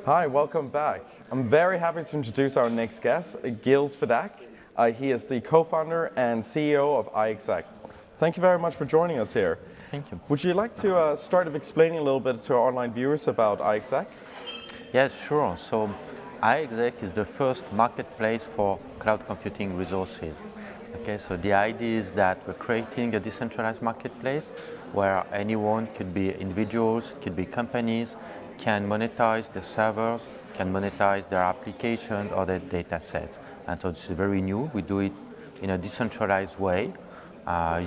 Hi, welcome back. I'm very happy to introduce our next guest, Gilles Fedak. He is the co-founder and CEO of iExec. Thank you very much for joining us here. Thank you. Would you like to start with explaining a little bit to our online viewers about iExec? Yes, sure. So iExec is the first marketplace for cloud computing resources. Okay, so the idea is that we're creating a decentralized marketplace where anyone, could be individuals, could be companies, can monetize the servers, can monetize their applications or their data sets. And so this is very new. We do it in a decentralized way,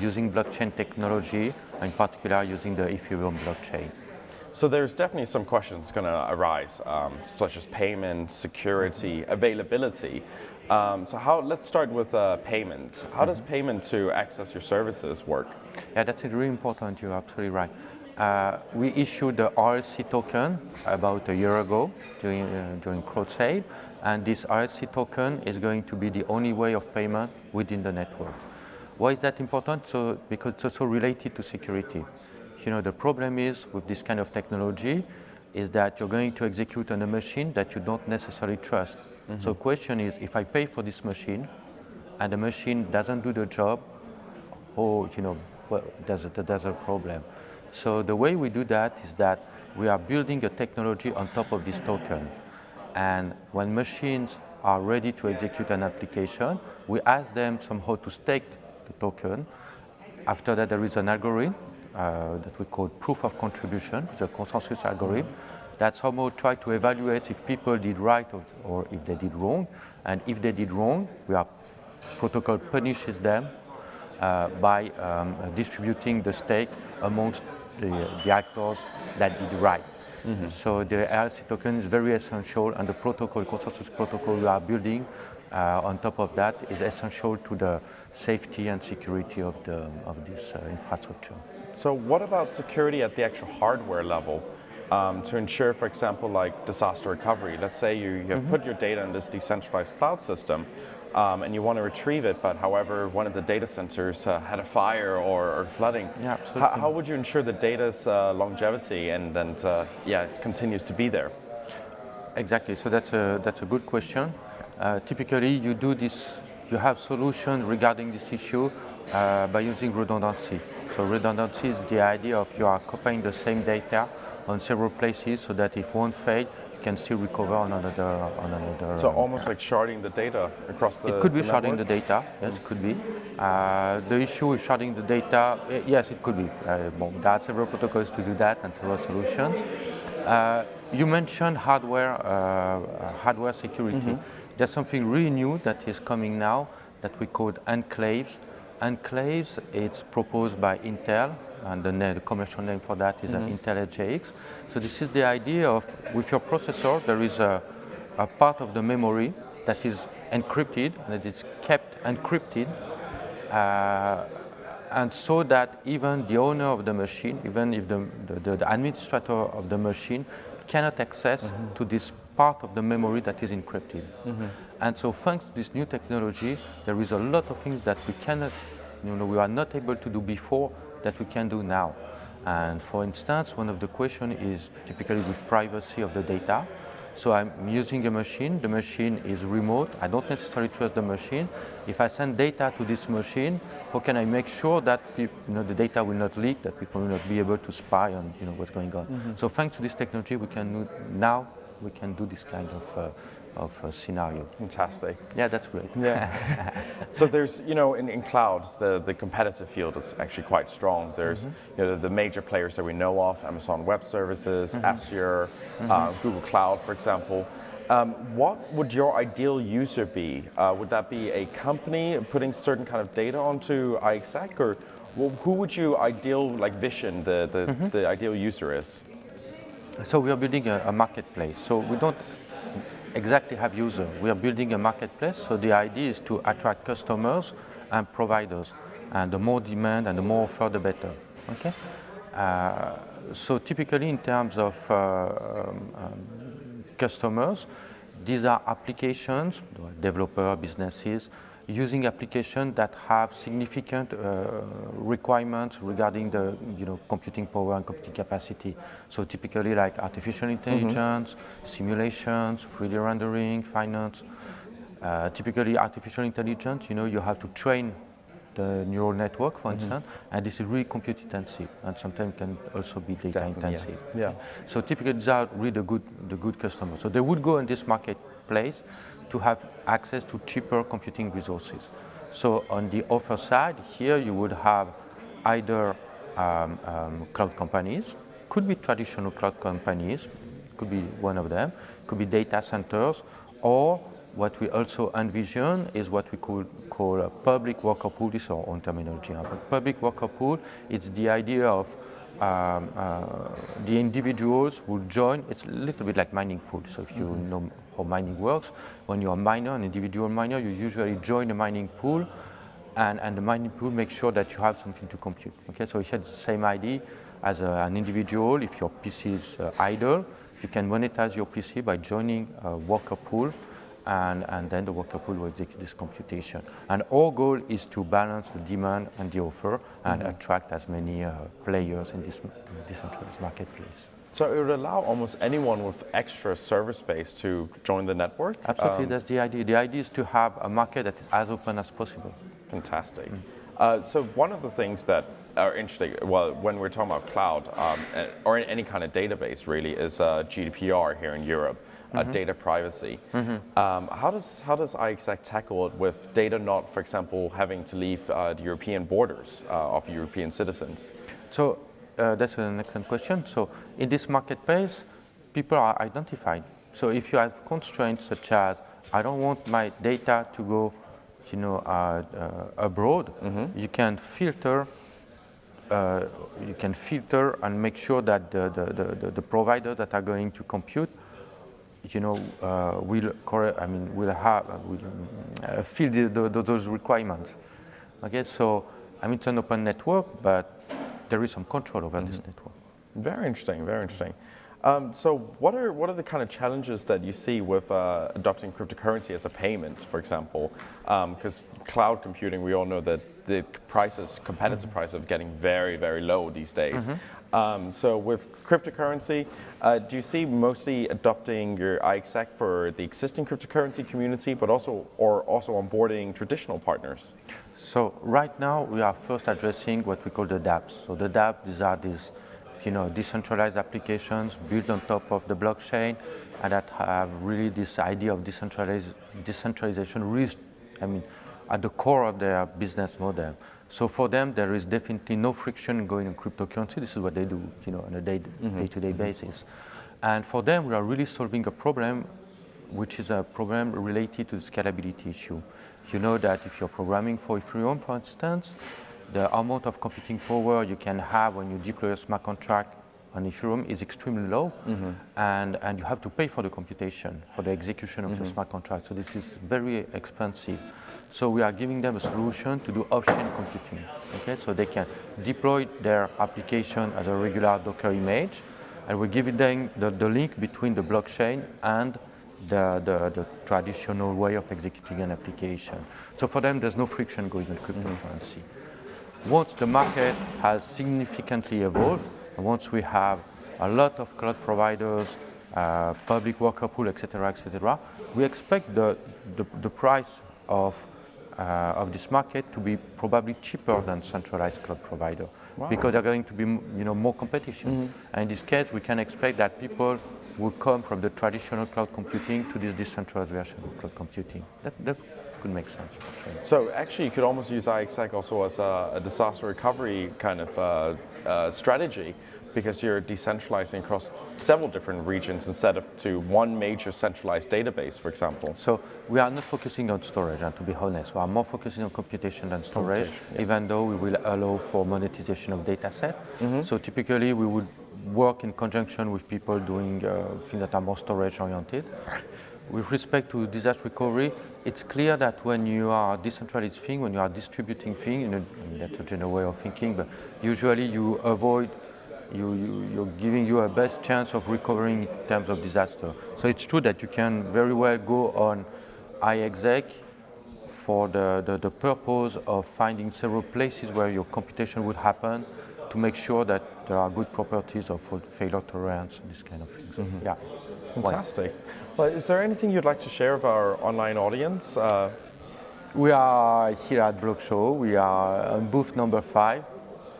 using blockchain technology, in particular using the Ethereum blockchain. So there's definitely some questions going to arise, such as payment, security, availability. Let's start with payment. How does payment to access your services work? Yeah, that's really important. You're absolutely right. We issued the RSC token about a year ago during crowd sale, and this RSC token is going to be the only way of payment within the network. Why is that important? Because it's also related to security. You know, the problem is with this kind of technology is that you're going to execute on a machine that you don't necessarily trust. Mm-hmm. So the question is, if I pay for this machine and the machine doesn't do the job, there's a problem. So the way we do that is that we are building a technology on top of this token. And when machines are ready to execute an application, we ask them somehow to stake the token. After that, there is an algorithm that we call proof of contribution, the consensus algorithm, that somehow try to evaluate if people did right or if they did wrong. And if they did wrong, our protocol punishes them by distributing the stake amongst the actors that did right. Mm-hmm. So the RSC token is very essential, and the consensus protocol we are building on top of that is essential to the safety and security of this infrastructure. So what about security at the actual hardware level to ensure, for example, like disaster recovery? Let's say you have put your data in this decentralized cloud system and you want to retrieve it, but however, one of the data centers had a fire or flooding. Yeah, absolutely. How would you ensure the data's longevity and it continues to be there? Exactly. So that's a good question. Typically, you have solutions regarding this issue by using redundancy. So redundancy is the idea of you are copying the same data on several places so that if one fails, you can still recover on another. So almost like sharding the data across the It could be the sharding network? the data, yes, it could be. The issue with sharding the data, yes, it could be. There are several protocols to do that and several solutions. You mentioned hardware security. Mm-hmm. There's something really new that is coming now that we call enclaves. Enclaves, it's proposed by Intel, and the commercial name for that is an Intel EGX. So this is the idea of, with your processor, there is a part of the memory that is encrypted, that is kept encrypted, and so that even the owner of the machine, even if the administrator of the machine cannot access to this part of the memory that is encrypted. Mm-hmm. And so thanks to this new technology, there is a lot of things that we are not able to do before that we can do now. And for instance, one of the questions is typically with privacy of the data. So I'm using a machine, the machine is remote, I don't necessarily trust the machine. If I send data to this machine, how can I make sure that the data will not leak, that people will not be able to spy on what's going on? Mm-hmm. So thanks to this technology, we can do this kind of scenario. Fantastic. Yeah, that's great. Yeah. So there's, in clouds, the competitive field is actually quite strong. There's, the major players that we know of, Amazon Web Services, Azure, Google Cloud, for example. What would your ideal user be? Would that be a company putting certain kind of data onto iExec, or who would you vision the ideal user is? So we are building a marketplace. So we don't exactly have users. We are building a marketplace. So the idea is to attract customers and providers. And the more demand and the more offer, the better. Okay. So typically, in terms of customers, these are applications, developer businesses using applications that have significant requirements regarding the computing power and computing capacity. So typically like artificial intelligence, simulations, 3D rendering, finance. Typically artificial intelligence, you have to train the neural network, for instance, and this is really compute intensive, and sometimes can also be data intensive. Yes. Yeah. So typically these are really the good customers. So they would go in this marketplace to have access to cheaper computing resources. So on the offer side, here you would have either cloud companies, could be traditional cloud companies, could be one of them, could be data centers, or what we also envision is what we could call a public worker pool. This is our own terminology. But public worker pool is the idea of the individuals will join. It's a little bit like mining pool. So if you know how mining works, when you're a miner, an individual miner, you usually join a mining pool, and the mining pool makes sure that you have something to compute. Okay, so it's the same idea as an individual. If your PC is idle, you can monetize your PC by joining a worker pool, and then the worker pool will execute this computation. And our goal is to balance the demand and the offer and attract as many players in this decentralized marketplace. So it would allow almost anyone with extra server space to join the network? Absolutely, that's the idea. The idea is to have a market that is as open as possible. Fantastic. So one of the things that are interesting, well, when we're talking about cloud, or in any kind of database really, is GDPR here in Europe. Data privacy. How does iExec tackle it with data not, for example, having to leave the European borders of European citizens? So that's an excellent question. So in this marketplace, people are identified. So if you have constraints such as I don't want my data to go, abroad, you can filter. You can filter and make sure that the providers that are going to compute will fill those requirements. Okay, so it's an open network, but there is some control over this network. Very interesting. Very interesting. So what are the kind of challenges that you see with adopting cryptocurrency as a payment, for example? Because cloud computing, we all know that the competitive prices are getting very, very low these days. So with cryptocurrency, do you see mostly adopting your iExec for the existing cryptocurrency community, but also onboarding traditional partners? So right now we are first addressing what we call the dApps. So the dApps, these are these decentralized applications built on top of the blockchain, and that have really this idea of decentralization really, at the core of their business model. So for them, there is definitely no friction going in cryptocurrency. This is what they do, on a day-to-day basis. And for them, we are really solving a problem, which is a problem related to the scalability issue. You know that if you're programming for Ethereum, for instance, the amount of computing power you can have when you deploy a smart contract on Ethereum is extremely low, and you have to pay for the computation, for the execution of the smart contract. So this is very expensive. So we are giving them a solution to do off-chain computing. Okay, so they can deploy their application as a regular Docker image, and we're giving them the link between the blockchain and the traditional way of executing an application. So for them, there's no friction going with cryptocurrency. Once the market has significantly evolved, and once we have a lot of cloud providers, public worker pool, etc., we expect the price of this market to be probably cheaper than centralized cloud provider, because there are going to be more competition. And in this case, we can expect that people will come from the traditional cloud computing to this decentralized version of cloud computing. That could make sense. For sure. So actually, you could almost use iExec also as a disaster recovery kind of strategy, because you're decentralizing across several different regions instead of to one major centralized database, for example. So we are not focusing on storage, and to be honest, we are more focusing on computation than storage, yes. even though we will allow for monetization of data set. So typically we would work in conjunction with people doing things that are more storage oriented. With respect to disaster recovery, it's clear that when you are decentralized thing, when you are distributing things, that's a general way of thinking, but usually you avoid you're giving you a best chance of recovering in terms of disaster. So it's true that you can very well go on iExec for the purpose of finding several places where your computation would happen to make sure that there are good properties of failure tolerance and this kind of things. Yeah. Fantastic. Well, is there anything you'd like to share with our online audience? We are here at Blockshow. We are on booth number 5.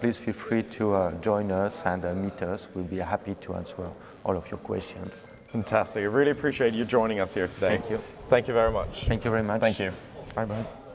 Please feel free to join us and meet us. We'll be happy to answer all of your questions. Fantastic. I really appreciate you joining us here today. Thank you. Thank you very much. Thank you very much. Thank you. Bye-bye.